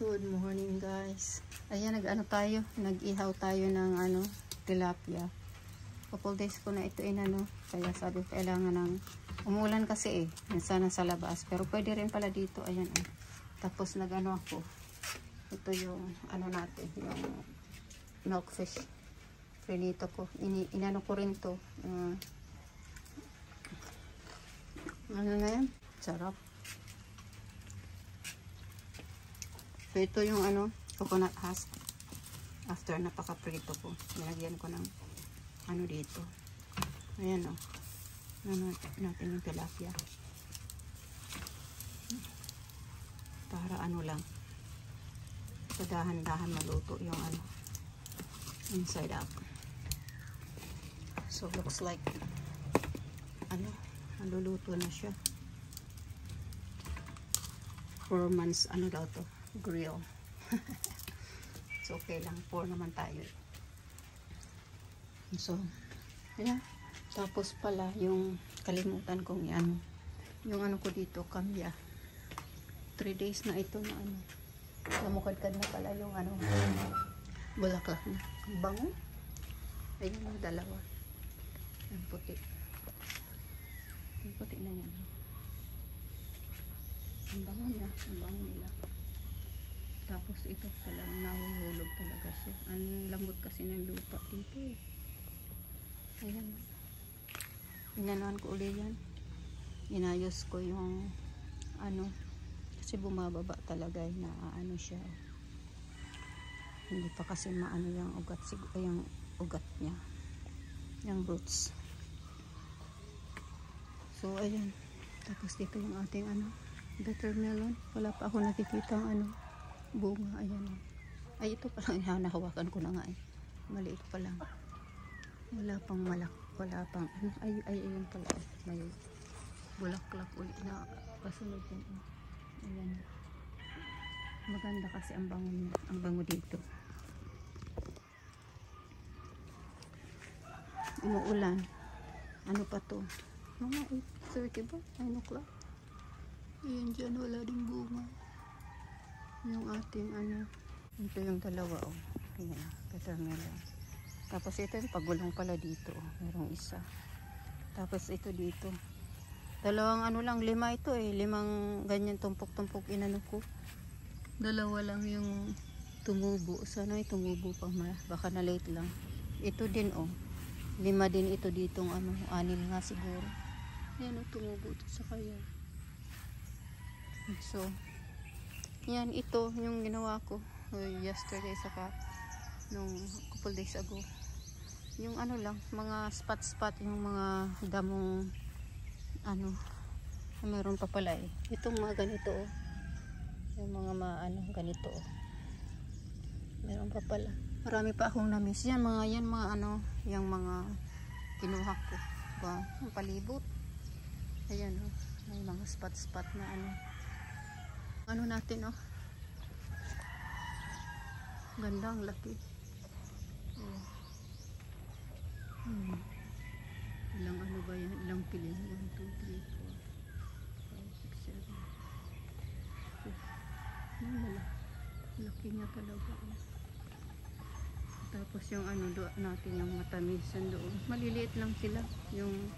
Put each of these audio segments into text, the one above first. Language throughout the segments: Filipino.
Good morning guys. Ayan, nag-ihaw tayo ng tilapia. Couple days ko na ito kaya sabi ko kailangan ng umulan kasi sana sa labas, pero pwede rin pala dito. Ayan tapos ako, ito yung natin, yung milkfish finito ko, inano ko rin to, na yan, sarap. So ito yung coconut husk. After napaka-prito ko, nilagyan ko ng dito. Ayan natin yung tilapia. Para lang. Dahan-dahan maluto yung inside out. So looks like maluluto na siya. 4 months daw to, grill. So okay lang, 4 naman tayo. So ayan, tapos pala yung kalimutan kong yung ko dito, kamya. 3 days na ito na namukadkad na pala yung bulaklak na. Ang bango. Ayun yung dalawa. Ang puti. Ang puti na yan. Ang bango niya. Ang bango nila. Tapos ito talagang nahuhulog talaga siya. Ang lambot kasi ng lupa dito Ayan. Inanuhan ko ulit yan. Inayos ko yung kasi bumababa talaga na siya. Hindi pa kasi maano yung ugat niya. Yung roots. So ayan. Tapos dito yung ating watermelon. Wala pa ako nakikita ang bunga. Ayan ay ito pa lang, nahawakan ko na nga maliit pa lang. Wala pang wala pang ayun pala may bulaklak ulit na kasunod yun. Ayan, maganda kasi ang bango niya, ang bango dito. Umuulan, pa to, mga 8:30 ba, 9 o'clock. Ayan dyan, wala ding bunga yung ating ito yung dalawa ayan, watermelon. Tapos ito yung pagulong pala dito merong isa. Tapos ito dito dalawang lang, 5 ito 5 ganyan tumpok-tumpok ko. 2 lang yung tumubo. Sana tumubo pa, baka na late lang. Ito din 5 din ito ditong 6 nga siguro. Yan tumubo ito sa kaya. So yan, ito yung ginawa ko yesterday saka nung couple days ago. Yung lang, mga spot yung mga damong meron pa pala itong mga ganito yung mga ganito meron pa pala. Marami pa akong na-miss yan mga yung mga kinuha ko ba, ang palibot. Ayan may mga spot na natin ganda, ang laki. Ilang ba yan? Ilang piling? 1, 2, 3, 4, 5, 6, 7, 8. Laki niya talaga. Tapos yung natin, yung matamisan doon. Maliliit lang sila. Yung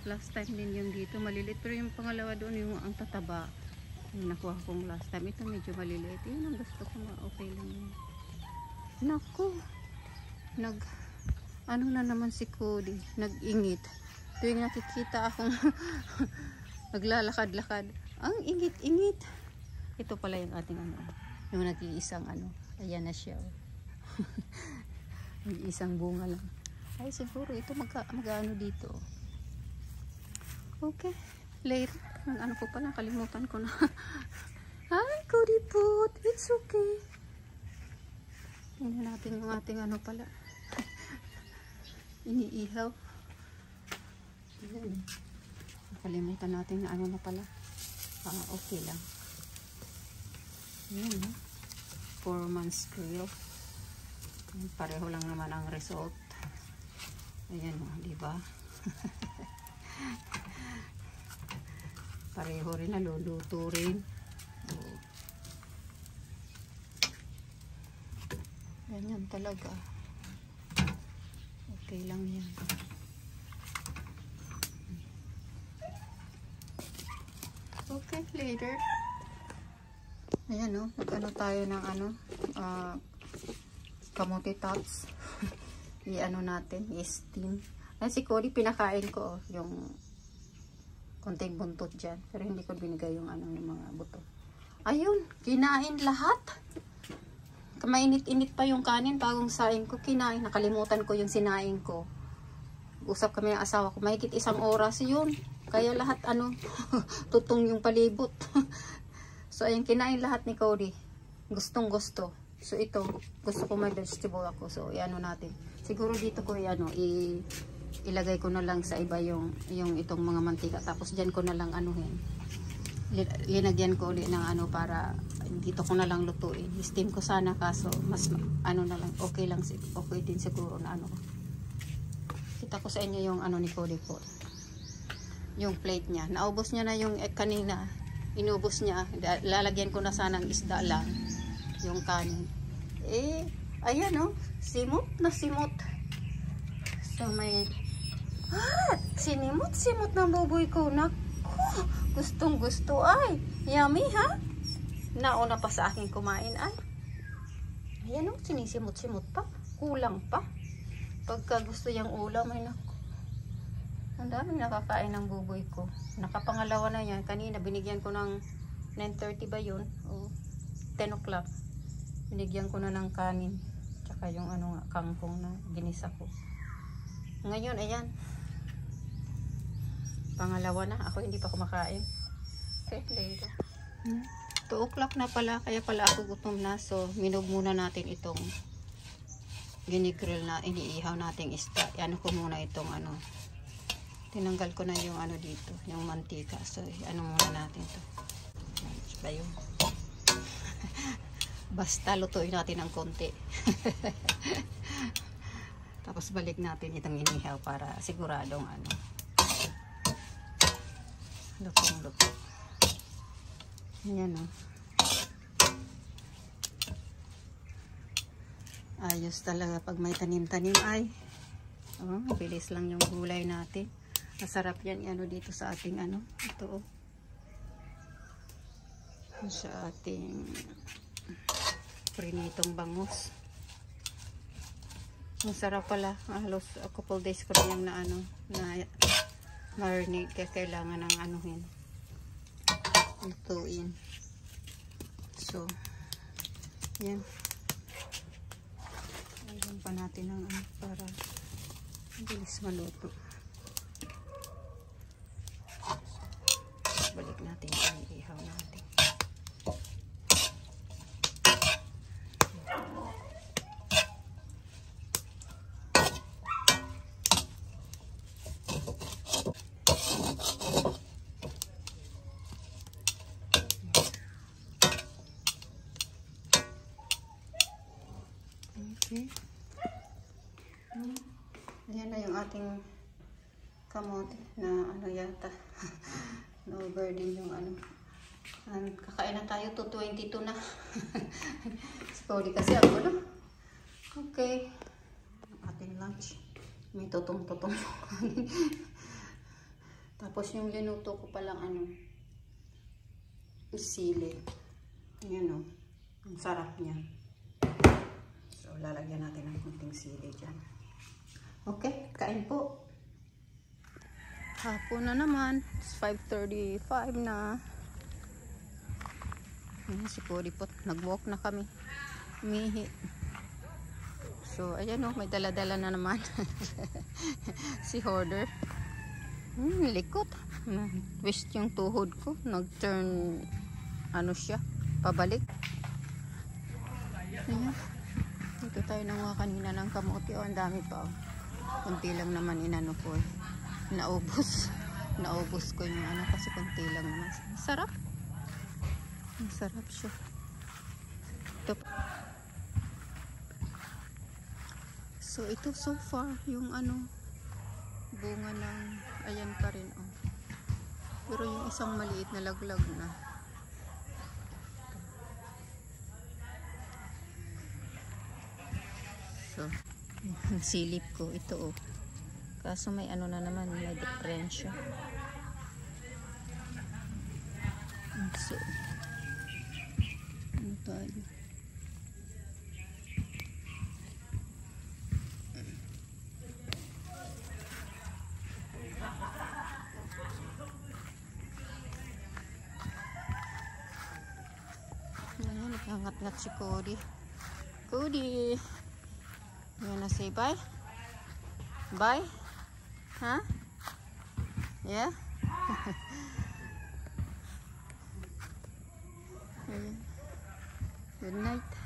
last time din yung dito, maliliit. Pero yung pangalawa doon, yung ang tataba. Yung nakuha kong last time. Ito medyo maliliit. Yun ang gusto ko, okay lang yun. Naku! Na naman si Cody, nag-ingit. Tuwing nakikita akong naglalakad-lakad, ang ingit-ingit. Ito pala yung ating yung nag-iisang ayan na siya. Nag-iisang bunga lang. Ay siguro ito mag-ano dito. Okay, later. Ang ko pala, kalimutan ko na. Hi Cody Put, it's okay. Tingnan natin yung ating pala. Iniihaw. Ayan. Nakalimutan natin na na pala. Okay lang. Ayan 4 months grill. Pareho lang naman ang result. Ayan diba? Pareho rin, naluluto rin. Ganyan talaga. Okay lang yan. Okay, later. Ayan o, nag-ano tayo ng kamote tops. I-ano natin, i-steam. Ayan si Cody, pinakain ko yung konting buntot dyan. Pero hindi ko binigay yung yung mga buto. Ayun, kinain lahat. Mainit-init pa yung kanin, bagong saing ko, kinain. Nakalimutan ko yung sinaing ko. Usap kami ng asawa ko, mahigit 1 oras yun. Kaya lahat tutong yung palibot. So ayun, kinain lahat ni Cody. Gustong gusto. So ito, gusto ko may vegetable ako. So iano natin. Siguro dito ko ilagay ko na lang sa iba yung itong mga mantika. Tapos dyan ko na lang anuhin. Linagyan ko ulit ng para dito ko na lang lutuin. Steam ko sana kaso mas na lang. Okay lang, okay din siguro na Kita ko sa inyo yung ni Cody po. Yung plate niya. Naubos niya na yung kanina. Inubos niya. Lalagyan ko na sana ng isda lang. Yung kanin. Ayan simot na simot. So may sinimot ng buboy ko. Naku, gustong gusto ay. Yummy ha? Nauna pa sa akin kumain ay. Ayan sinisimot-simot pa. Kulang pa. Pagka gusto yung ulam ay naku. Ang daming nakakain ng buboy ko. Nakapangalawa na yan. Kanina binigyan ko ng 9:30 ba yun? O 10 o'clock. Binigyan ko na ng kanin. Tsaka yung kangkong na ginisa ko. Ngayon, ayan. Pangalawa na. Ako hindi pa kumakain. Okay, later. 2 o'clock na pala. Kaya pala ako gutom na. So, minog muna natin itong ginigrill na iniihaw nating isda. Ko muna itong tinanggal ko na yung dito, yung mantika. So, muna natin to. Ba yun? Basta lutuin natin ng konti. Tapos balik natin itong inihaw para siguradong lutong-luto. Ayan ayos talaga pag may tanim-tanim ay. Bilis lang yung gulay natin. Masarap yan dito sa ating ito sa ating prinitong bangus. Masarap pala. Halos a couple days ko rin yung na marinate kaya kailangan ng lutuin. So yan. Ayan pa natin ng para bilis maluto. Balik natin yung ihaw natin. Okay. Ayan na yung ating kamote na yata no burden yung kakain na tayo to 22 na. Si Cody kasi ako okay, ating lunch may tutong-tutong. Tapos yung linuto ko palang sili. Ayan ang sarap niya. So lalagyan natin ng kunting sili dyan. Okay, kain po. Hapon na naman. It's 5:35 na. Si Cody po. Nag-walk na kami. Umihi. So, ayan may dala-dala na naman. Si Hoarder. Likot. Twist yung tuhod ko. Nag-turn siya. Pabalik. Ayan. Dito tayo nanguha kanina ng kamote. Ang dami pa. Kunti lang naman ko. Naubos ko yung kasi konti lang naman. Sarap. Masarap siya. Ito. So ito so far yung bunga ng ayan pa rin Pero yung isang maliit na laglag na. So, yung silip ko, ito oh. Kaso may ano na naman, may diferensya. So, ano tayo? Ayan, nagkangat-ngat si Cody. Cody! You wanna say bye? Bye? Huh? Yeah? Ayan. Good night.